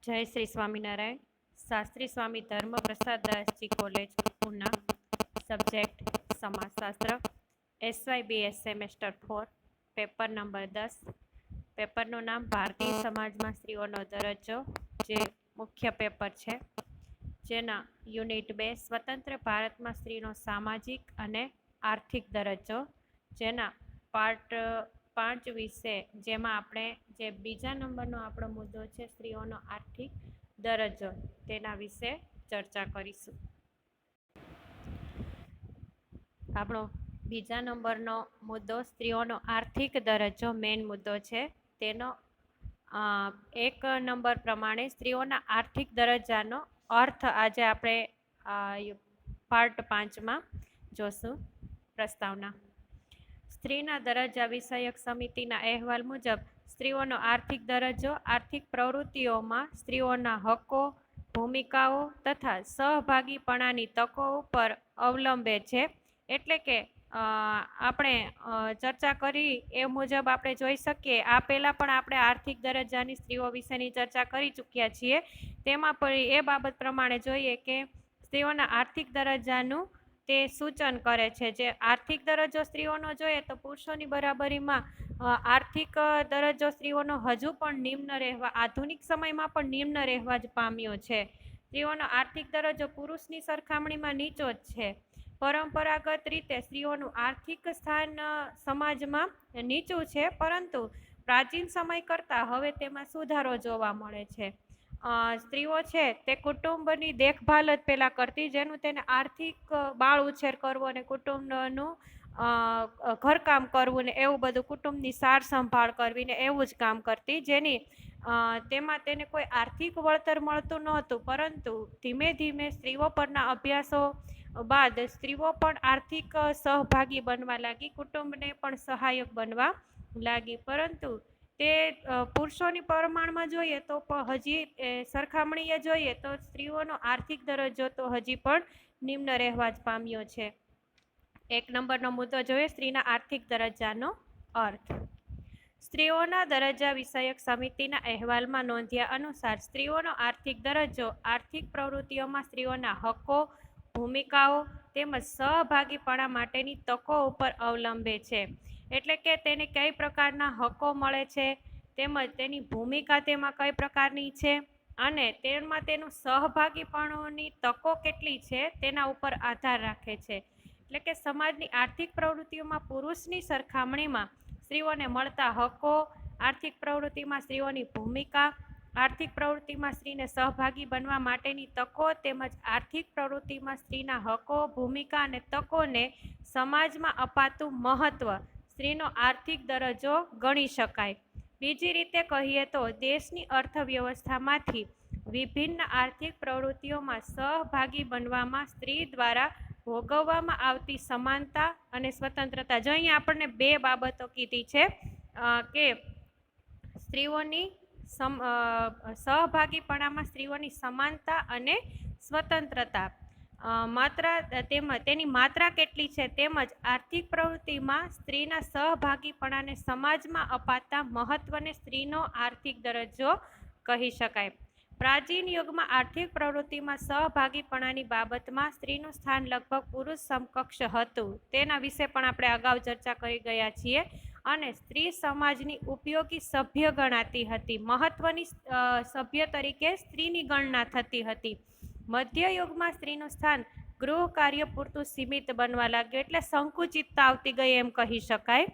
જય Shri Swaminarayan. Shastri Swami Dharma Prasaddasji college Poona. Subject સમાજશાસ્ત્ર. SYBS semester 4. Paper number 10. પેપરનું નામ ભારતીય સમાજમાં સ્ત્રીઓનો દરજ્જો, જે મુખ્ય પેપર છે, જેના યુનિટ 2 સ્વતંત્ર ભારતમાં સ્ત્રીનો સામાજિક અને આર્થિક દરજ્જો, જેના પાર્ટ 5 વિશે, જેમાં આપણે જે બીજા નંબરનો આપણો મુદ્દો છે સ્ત્રીઓનો આર્થિક દરજ્જો, તેના વિશે ચર્ચા કરીશું. આપણો બીજા નંબરનો મુદ્દો સ્ત્રીઓનો આર્થિક દરજ્જો મેઇન મુદ્દો છે. તેનો 1 નંબર પ્રમાણે સ્ત્રીઓના આર્થિક દરજ્જાનો અર્થ આજે આપણે પાર્ટ 5માં જોશું. પ્રસ્તાવના. સ્ત્રીના દરજ્જા વિષયક સમિતિના અહેવાલ મુજબ સ્ત્રીઓનો આર્થિક દરજ્જો આર્થિક પ્રવૃત્તિઓમાં સ્ત્રીઓના હકો, ભૂમિકાઓ તથા સહભાગીપણાની તકો ઉપર અવલંબે છે. એટલે કે આપણે ચર્ચા કરી એ મુજબ આપણે જોઈ શકીએ, આ પહેલાં પણ આપણે આર્થિક દરજ્જાની સ્ત્રીઓ વિશેની ચર્ચા કરી ચૂક્યા છીએ. તેમાં પણ એ બાબત પ્રમાણે જોઈએ કે સ્ત્રીઓના આર્થિક દરજ્જાનું તે સૂચન કરે છે. જે આર્થિક દરજ્જો સ્ત્રીઓનો જોઈએ તો પુરુષોની બરાબરીમાં આર્થિક દરજ્જો સ્ત્રીઓનો હજુ પણ નિમ્ન રહેવા, આધુનિક સમયમાં પણ નિમ્ન રહેવા જ પામ્યો છે. સ્ત્રીઓનો આર્થિક દરજ્જો પુરુષની સરખામણીમાં નીચો જ છે. પરંપરાગત રીતે સ્ત્રીઓનું આર્થિક સ્થાન સમાજમાં નીચું છે, પરંતુ પ્રાચીન સમય કરતાં હવે તેમાં સુધારો જોવા મળે છે. સ્ત્રીઓ છે તે કુટુંબની દેખભાલ જ પહેલાં કરતી, જેનું તેને આર્થિક બાળ ઉછેર કરવો અને કુટુંબનું ઘરકામ કરવું ને એવું બધું, કુટુંબની સાર સંભાળ કરવી ને એવું જ કામ કરતી, જેની તેમાં તેને કોઈ આર્થિક વળતર મળતું નહોતું. પરંતુ ધીમે ધીમે સ્ત્રીઓ પરના અભ્યાસો બાદ સ્ત્રીઓ પણ આર્થિક સહભાગી બનવા લાગી, કુટુંબને પણ સહાયક બનવા લાગી. પરંતુ તે પુરુષોની પ્રમાણમાં જોઈએ તો હજી સરખામણીએ જોઈએ તો સ્ત્રીઓનો આર્થિક દરજ્જો તો હજી પણ નિમ્ન રહેવા જ પામ્યો છે. 1 નંબરનો મુદ્દો જોઈએ, સ્ત્રીના આર્થિક દરજ્જાનો અર્થ. સ્ત્રીઓના દરજ્જા વિષયક સમિતિના અહેવાલમાં નોંધ્યા અનુસાર સ્ત્રીઓનો આર્થિક દરજ્જો આર્થિક પ્રવૃત્તિઓમાં સ્ત્રીઓના હકો, ભૂમિકાઓ તેમજ સહભાગીપણા માટેની તકો ઉપર અવલંબે છે. એટલે કે તેને કઈ પ્રકારના હકો મળે છે, તેમજ તેની ભૂમિકા તેમાં કઈ પ્રકારની છે અને તેમાં તેનું સહભાગીપણોની તકો કેટલી છે તેના ઉપર આધાર રાખે છે. એટલે કે સમાજની આર્થિક પ્રવૃત્તિઓમાં પુરુષની સરખામણીમાં સ્ત્રીઓને મળતા હકો, આર્થિક પ્રવૃત્તિમાં સ્ત્રીઓની ભૂમિકા, આર્થિક પ્રવૃત્તિમાં સ્ત્રીને સહભાગી બનવા માટેની તકો તેમજ આર્થિક પ્રવૃત્તિમાં સ્ત્રીના હકો, ભૂમિકા અને તકોને સમાજમાં અપાતું મહત્વ સ્ત્રીનો આર્થિક દરજ્જો ગણી શકાય. બીજી રીતે કહીએ તો દેશની અર્થવ્યવસ્થામાંથી વિભિન્ન આર્થિક પ્રવૃત્તિઓમાં સહભાગી બનવામાં સ્ત્રી દ્વારા ભોગવવામાં આવતી સમાનતા અને સ્વતંત્રતા. જો અહીંયા આપણને 2 બાબતો કીધી છે કે સ્ત્રીઓની સહભાગીપણામાં સ્ત્રીઓની સમાનતા અને સ્વતંત્રતા, તેની માત્રા કેટલી છે, તેમજ આર્થિક પ્રવૃત્તિમાં સ્ત્રીના સહભાગીપણાને સમાજમાં અપાતા મહત્વને સ્ત્રીનો આર્થિક દરજ્જો કહી શકાય. પ્રાચીન યુગમાં આર્થિક પ્રવૃત્તિમાં સહભાગીપણાની બાબતમાં સ્ત્રીનું સ્થાન લગભગ પુરુષ સમકક્ષ હતું. તેના વિશે પણ આપણે અગાઉ ચર્ચા કરી ગયા છીએ. અને સ્ત્રી સમાજની ઉપયોગી સભ્ય ગણાતી હતી. મહત્વની સભ્ય તરીકે સ્ત્રીની ગણના થતી હતી. મધ્યયુગમાં સ્ત્રીનું સ્થાન ગૃહ કાર્ય પૂરતું સીમિત બનવા લાગ્યું, એટલે સંકુચિતતા આવતી ગઈ એમ કહી શકાય.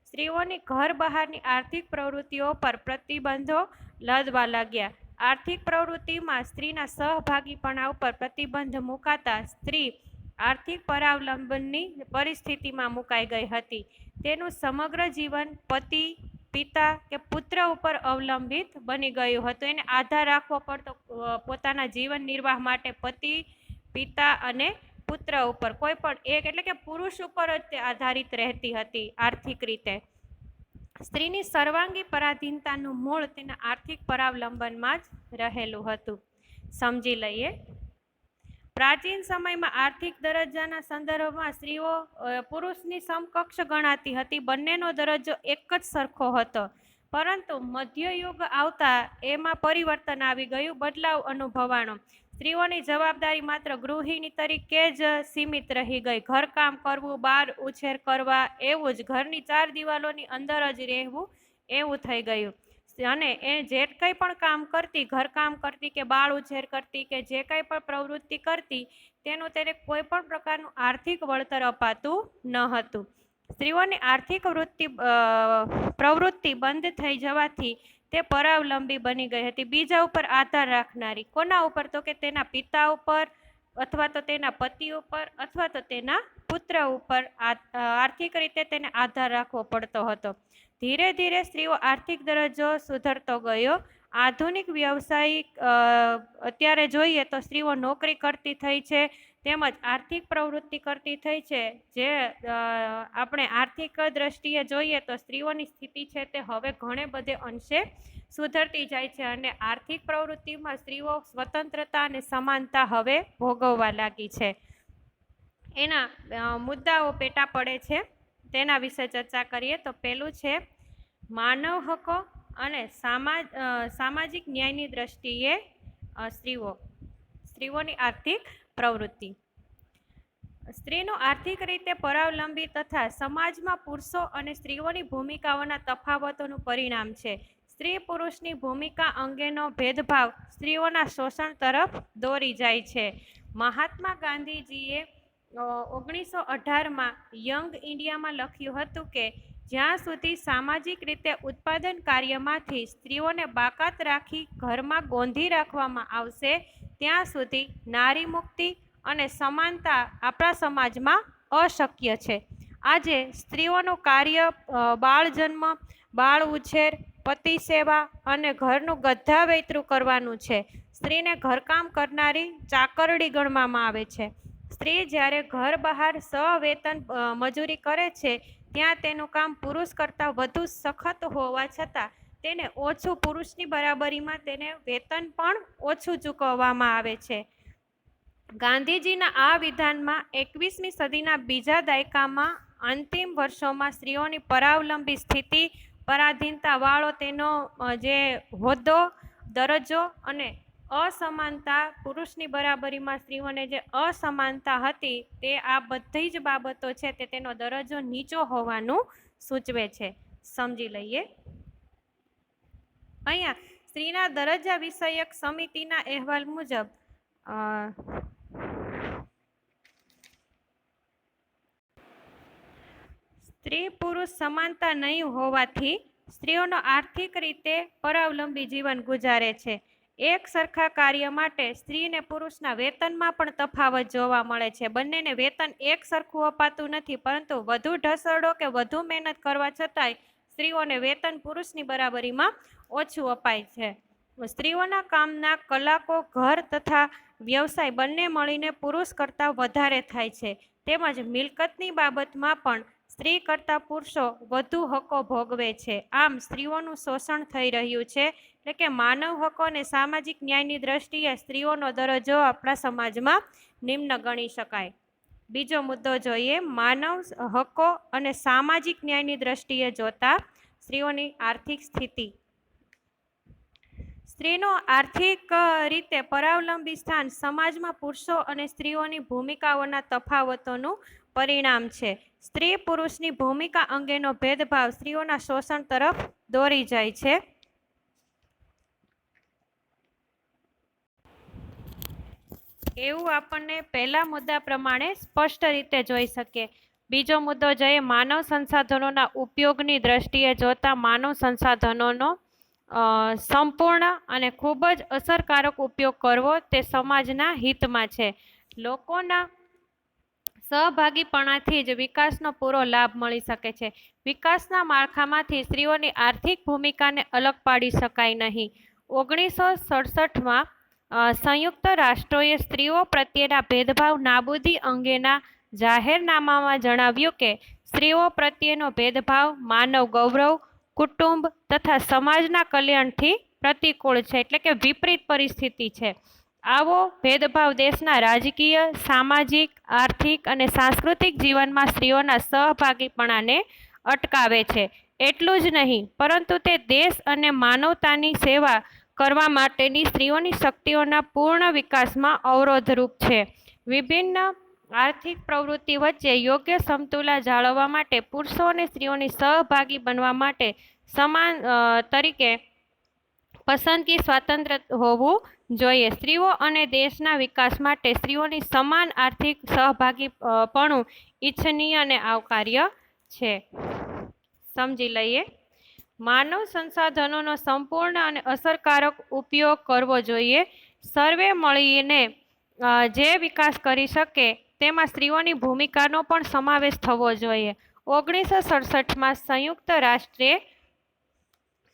સ્ત્રીઓની ઘર બહારની આર્થિક પ્રવૃત્તિઓ પર પ્રતિબંધો લાદવા લાગ્યા. આર્થિક પ્રવૃત્તિમાં સ્ત્રીના સહભાગીપણા ઉપર પ્રતિબંધ મુકાતા સ્ત્રી આર્થિક પરાવલંબનની પરિસ્થિતિમાં મુકાઈ ગઈ હતી. તેનું સમગ્ર જીવન પતિ, પિતા કે પુત્ર ઉપર અવલંબિત બની ગયું હતું. એને આધાર રાખવો પડતો પોતાના જીવન નિર્વાહ માટે પતિ, પિતા અને પુત્ર ઉપર, કોઈ પણ એક, એટલે કે પુરુષ ઉપર જ તે આધારિત રહેતી હતી આર્થિક રીતે. સ્ત્રીની સર્વાંગી પરાધીનતાનું મૂળ તેના આર્થિક પરાવલંબનમાં જ રહેલું હતું. સમજી લઈએ. પ્રાચીન સમયમાં આર્થિક દરજ્જાના સંદર્ભમાં સ્ત્રીઓ પુરુષની સમકક્ષ ગણાતી હતી. બંનેનો દરજ્જો એક જ સરખો હતો. પરંતુ મધ્યયુગ આવતા એમાં પરિવર્તન આવી ગયું, બદલાવ અનુભવાણો. સ્ત્રીઓની જવાબદારી માત્ર ગૃહિણી તરીકે જ સીમિત રહી ગઈ. ઘરકામ કરવું, બાળ ઉછેર કરવા, એવું જ ઘરની ચાર દિવાલોની અંદર જ રહેવું એવું થઈ ગયું. અને એ જે કંઈ પણ કામ કરતી, ઘરકામ કરતી કે બાળ ઉછેર કરતી કે જે કંઈ પણ પ્રવૃત્તિ કરતી, તેનું તેને કોઈ પણ પ્રકારનું આર્થિક વળતર અપાતું ન હતું. સ્ત્રીઓની આર્થિક પ્રવૃત્તિ બંધ થઈ જવાથી તે પરાવલંબી બની ગઈ હતી, બીજા ઉપર આધાર રાખનારી. કોના ઉપર? તો કે તેના પિતા ઉપર, અથવા તો તેના પતિ ઉપર, અથવા તો તેના પુત્ર ઉપર આર્થિક રીતે તેને આધાર રાખવો પડતો હતો. ધીરે ધીરે સ્ત્રીઓ આર્થિક દરજ્જો સુધરતો ગયો. આધુનિક વ્યવસાયિક અત્યારે જોઈએ તો સ્ત્રીઓ નોકરી કરતી થઈ છે, તેમજ આર્થિક પ્રવૃત્તિ કરતી થઈ છે. જે આપણે આર્થિક દ્રષ્ટિએ જોઈએ તો સ્ત્રીઓની સ્થિતિ છે તે હવે ઘણે બધે અંશે સુધરતી જાય છે, અને આર્થિક પ્રવૃત્તિમાં સ્ત્રીઓ સ્વતંત્રતા અને સમાનતા હવે ભોગવવા લાગી છે. એના મુદ્દાઓ પેટા પડે છે, તેના વિશે ચર્ચા કરીએ તો પહેલું છે માનવ હકો અને સામાજિક ન્યાયની દ્રષ્ટિએ સ્ત્રીઓની આર્થિક પ્રવૃત્તિ. સ્ત્રીનું આર્થિક રીતે પરાવલંબી તથા સમાજમાં પુરુષો અને સ્ત્રીઓની ભૂમિકાઓના તફાવતોનું પરિણામ છે. સ્ત્રી પુરુષની ભૂમિકા અંગેનો ભેદભાવ સ્ત્રીઓના શોષણ તરફ દોરી જાય છે. મહાત્મા ગાંધીજીએ 1918માં યંગ ઇન્ડિયામાં લખ્યું હતું કે જ્યાં સુધી સામાજિક રીતે ઉત્પાદન કાર્યમાંથી સ્ત્રીઓને બાકાત રાખી ઘરમાં ગોંધી રાખવામાં આવશે, ત્યાં સુધી નારી મુક્તિ અને સમાનતા આપણા સમાજમાં અશક્ય છે. આજે સ્ત્રીઓનું કાર્ય બાળ જન્મ, બાળ ઉછેર, પતિ સેવા અને ઘરનું ગધ્ધા-વૈતરું કરવાનું છે. સ્ત્રીને ઘરકામ કરનારી ચાકરડી ગણવામાં આવે છે. સ્ત્રી જ્યારે ઘર બહાર સવેતન મજૂરી કરે છે, ત્યાં તેનું કામ પુરુષ કરતાં વધુ સખત હોવા છતાં તેને ઓછું, પુરુષની બરાબરીમાં તેને વેતન પણ ઓછું ચૂકવવામાં આવે છે. ગાંધીજીના આ વિધાનમાં 21મી સદીના બીજા દાયકામાં અંતિમ વર્ષોમાં સ્ત્રીઓની પરાવલંબી સ્થિતિ, પરાધીનતા વાળો તેનો જે હોદ્દો, દરજ્જો અને અસમાનતા, પુરુષની બરાબરીમાં સ્ત્રીઓને જે અસમાનતા હતી, તે આ બધી જ બાબતો છે તે તેનો દરજ્જો નીચો હોવાનું સૂચવે છે. સમજી લઈએ. અહીંયા સ્ત્રીના દરજ્જા વિષયક સમિતિના અહેવાલ મુજબ સ્ત્રી પુરુષ સમાનતા નહીં હોવાથી સ્ત્રીઓનો આર્થિક રીતે પરાવલંબી જીવન ગુજારે છે. એક સરખા કાર્ય માટે સ્ત્રી અને પુરુષના વેતનમાં પણ તફાવત જોવા મળે છે. બંનેને વેતન એક સરખું અપાતું નથી, પરંતુ વધુ ઢસરડો કે વધુ મહેનત કરવા છતાંય સ્ત્રીઓને વેતન પુરુષની બરાબરીમાં ઓછું અપાય છે. સ્ત્રીઓના કામના કલાકો ઘર તથા વ્યવસાય બંને મળીને પુરુષ કરતાં વધારે થાય છે. તેમજ મિલકતની બાબતમાં પણ સ્ત્રી કરતાં પુરુષો વધુ હકો ભોગવે છે. આમ સ્ત્રીઓનું શોષણ થઈ રહ્યું છે. એટલે કે માનવ હકો અને સામાજિક ન્યાયની દ્રષ્ટિએ સ્ત્રીઓનો દરજ્જો આપણા સમાજમાં નિમ્ન ગણી શકાય. બીજો મુદ્દો જોઈએ, માનવ હકો અને સામાજિક ન્યાયની દ્રષ્ટિએ જોતા સ્ત્રીઓની આર્થિક સ્થિતિ. સ્ત્રીનો આર્થિક રીતે પરાવલંબી સ્થાન સમાજમાં પુરુષો અને સ્ત્રીઓની ભૂમિકાઓના તફાવતોનું પરિણામ છે. સ્ત્રી પુરુષની ભૂમિકા અંગેનો ભેદભાવ સ્ત્રીઓના શોષણ તરફ દોરી જાય છે. એવું આપણને પહેલા મુદ્દા પ્રમાણે સ્પષ્ટ રીતે જોઈ શકીએ. બીજો મુદ્દો જોઈએ, માનવ સંસાધનોના ઉપયોગની દ્રષ્ટિએ જોતા માનવ સંસાધનોનો સંપૂર્ણ અને ખૂબ જ અસરકારક ઉપયોગ કરવો તે સમાજના હિતમાં છે. લોકોના સહભાગીપણાથી જ વિકાસનો પૂરો લાભ મળી શકે છે. વિકાસના માળખામાંથી સ્ત્રીઓની આર્થિક ભૂમિકાને અલગ પાડી શકાય નહીં. 1967માં સંયુક્ત રાષ્ટ્રોએ સ્ત્રીઓ પ્રત્યેના ભેદભાવ નાબૂદી અંગેના જાહેરનામામાં જણાવ્યું કે સ્ત્રીઓ પ્રત્યેનો ભેદભાવ માનવ ગૌરવ, કુટુંબ તથા સમાજના કલ્યાણથી પ્રતિકૂળ છે, એટલે કે વિપરીત પરિસ્થિતિ છે. આવો ભેદભાવ દેશના રાજકીય, સામાજિક, આર્થિક અને સાંસ્કૃતિક જીવનમાં સ્ત્રીઓના સહભાગીપણાને અટકાવે છે. એટલું જ નહીં, પરંતુ તે દેશ અને માનવતાની સેવા કરવા માટેની સ્ત્રીઓની શક્તિઓના પૂર્ણ વિકાસમાં અવરોધરૂપ છે. વિભિન્ન આર્થિક પ્રવૃત્તિ વચ્ચે યોગ્ય સમતુલા જાળવવા માટે પુરુષો અને સ્ત્રીઓની સહભાગી બનવા માટે સમાન તરીકે પસંદગી સ્વાતંત્ર્ય હોવું જોઈએ. સ્ત્રીઓ અને દેશના વિકાસ માટે સ્ત્રીઓની સમાન આર્થિક સહભાગીપણું ઇચ્છનીય અને આવકાર્ય છે. સમજી લઈએ. માનવ સંસાધનોનો સંપૂર્ણ અને અસરકારક ઉપયોગ કરવો જોઈએ. સર્વે મળીને જે વિકાસ કરી શકે તેમાં સ્ત્રીઓની ભૂમિકાનો પણ સમાવેશ થવો જોઈએ. 1967માં સંયુક્ત રાષ્ટ્રે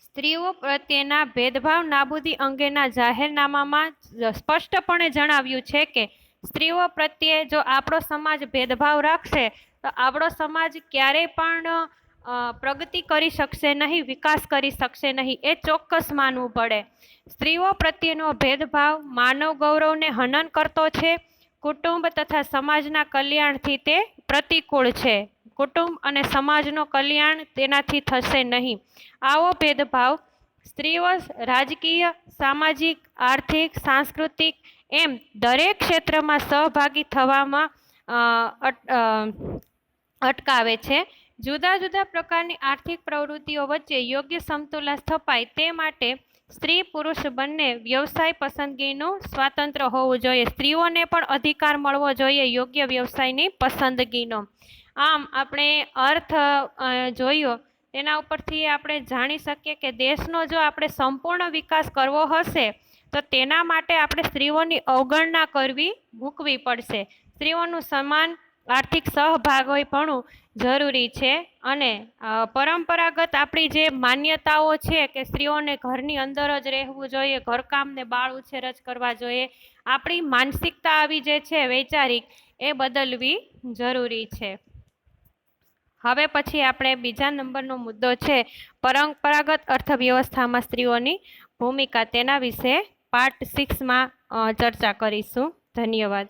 સ્ત્રીઓ પ્રત્યેના ભેદભાવ નાબૂદી અંગેના જાહેરનામામાં સ્પષ્ટપણે જણાવ્યું છે કે સ્ત્રીઓ પ્રત્યે જો આપણો સમાજ ભેદભાવ રાખશે તો આપણો સમાજ ક્યારેય પણ પ્રગતિ કરી શકશે નહીં, વિકાસ કરી શકશે નહીં. એ ચોક્કસ માનવું પડે. સ્ત્રીઓ પ્રત્યેનો ભેદભાવ માનવ ગૌરવને હનન કરતો છે. કુટુંબ તથા સમાજના કલ્યાણથી તે પ્રતિકૂળ છે. કુટુંબ અને સમાજનો કલ્યાણ તેનાથી થશે નહીં. આવો ભેદભાવ સ્ત્રીઓ રાજકીય, સામાજિક, આર્થિક, સાંસ્કૃતિક એમ દરેક ક્ષેત્રમાં સહભાગી થવામાં અટકાવે છે. જુદા જુદા પ્રકારની આર્થિક પ્રવૃત્તિઓ વચ્ચે યોગ્ય સમતુલા સ્થપાય તે માટે સ્ત્રી પુરુષ બંને વ્યવસાય પસંદગીનું સ્વાતંત્ર્ય હોવું જોઈએ. સ્ત્રીઓને પણ અધિકાર મળવો જોઈએ યોગ્ય વ્યવસાયની પસંદગીનો. આમ આપણે અર્થ જોયો તેના ઉપરથી આપણે જાણી શકીએ કે દેશનો જો આપણે સંપૂર્ણ વિકાસ કરવો હશે તો તેના માટે આપણે સ્ત્રીઓની અવગણના મૂકવી પડશે. સ્ત્રીઓનું સમાન આર્થિક સહભાગીપણું જરૂરી છે અને પરંપરાગત આપણી જે માન્યતાઓ છે કે સ્ત્રીઓને ઘરની અંદર જ રહેવું જોઈએ, ઘરકામ ને બાળ ઉછેર જ કરવા જોઈએ, આપણી માનસિકતા આવી જે છે વૈચારિક એ બદલવી જરૂરી છે. હવે પછી આપણે બીજા નંબરનો મુદ્દો છે પરંપરાગત અર્થવ્યવસ્થામાં સ્ત્રીઓની ભૂમિકા. તેના વિશે પાર્ટ 6માં ચર્ચા કરીશું. ધન્યવાદ.